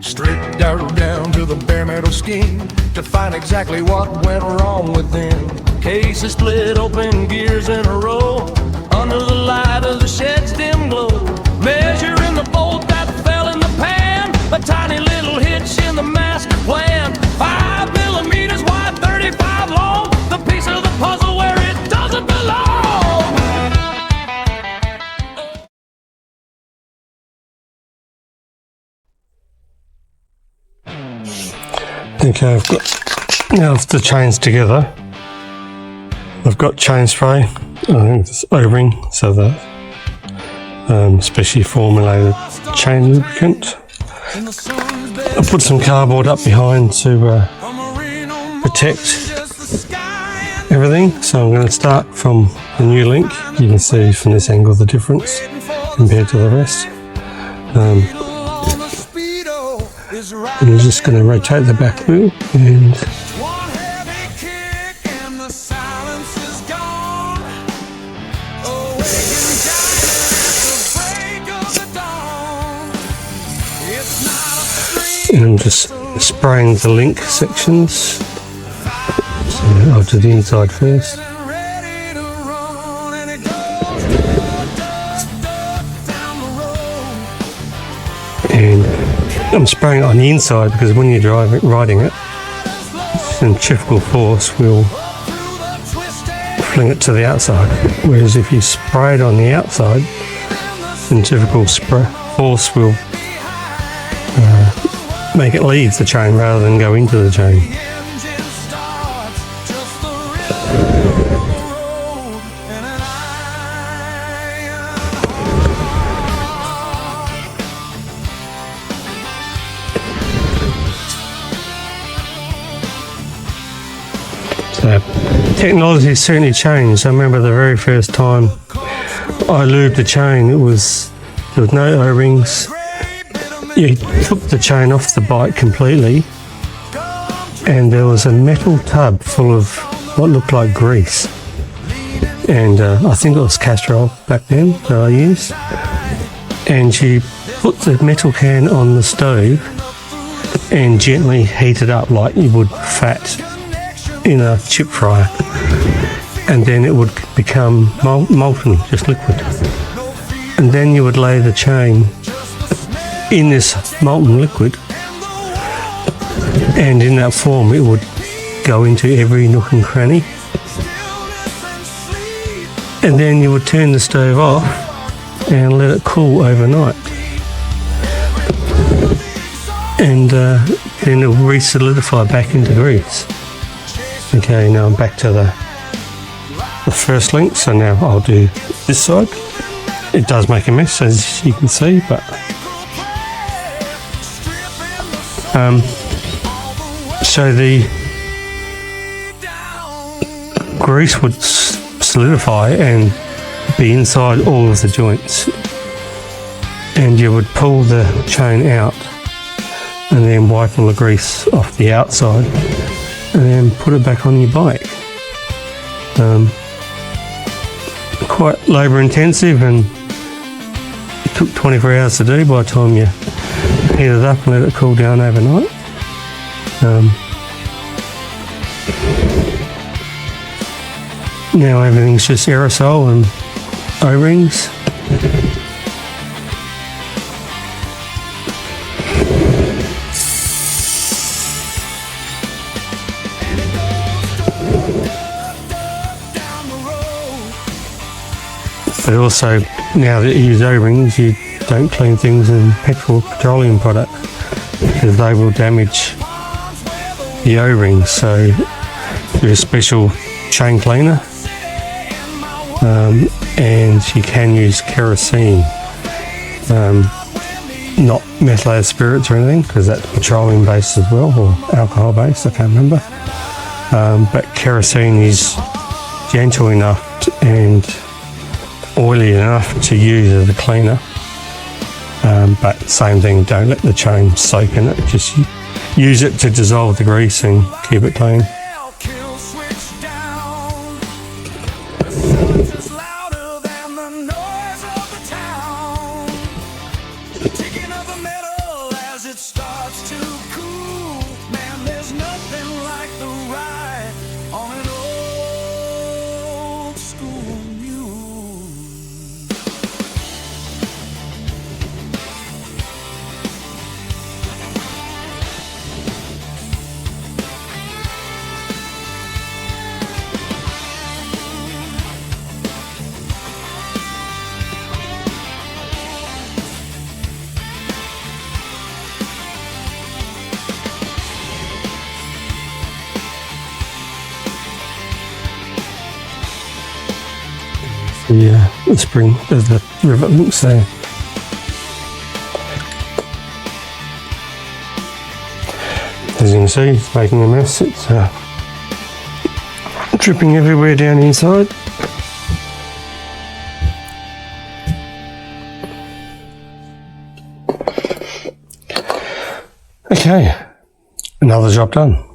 Stripped down to the bare metal skin to find exactly what went wrong within. Cases split open, gears in a row, under the light of the shed's dim glow. Measuring the bolt that fell in the pan, a tiny little hitch in the master plan. 5 millimeters wide, 35 long, the piece of the puzzle where it doesn't belong. Okay, I've got now the chains together. I've got chain spray, I think it's O-ring, so that specially formulated chain lubricant. I put some cardboard up behind to protect everything. So I'm going to start from the new link. You can see from this angle the difference compared to the rest. I'm just going to rotate the back wheel and I'm just spraying the link sections. So I'll do the inside first. And I'm spraying it on the inside because when you're riding it, centrifugal force will fling it to the outside. Whereas if you spray it on the outside, centrifugal force will make it leave the chain rather than go into the chain. So technology has certainly changed. I remember the very first time I lubed the chain, there was no O-rings. You took the chain off the bike completely and there was a metal tub full of what looked like grease, and I think it was castor oil back then that I used, and you put the metal can on the stove and gently heat it up like you would fat in a chip fryer, and then it would become molten, just liquid, and then you would lay the chain in this molten liquid, and in that form it would go into every nook and cranny, and then you would turn the stove off and let it cool overnight, and then it will re-solidify back into grease. Okay, now I'm back to the first link, so now I'll do this side. It does make a mess, as you can see, but so the grease would solidify and be inside all of the joints, and you would pull the chain out and then wipe all the grease off the outside and then put it back on your bike. Quite labour intensive, and it took 24 hours to do by the time you heat it up and let it cool down overnight. Now everything's just aerosol and O-rings. But also, now that you use O-rings, you don't clean things in petroleum products because they will damage the O-rings. So there's a special chain cleaner, and you can use kerosene, not methylated spirits or anything, because that's petroleum based as well, or alcohol based, I can't remember. But kerosene is gentle enough and oily enough to use as a cleaner, but same thing, don't let the chain soak in it, just use it to dissolve the grease and keep it clean. Ticking of a metal as it starts too cool. Man, there's nothing like the ride on an old school mule. The spring, there's the river links there. As you can see, it's making a mess. It's dripping everywhere down the inside. Okay, another job done.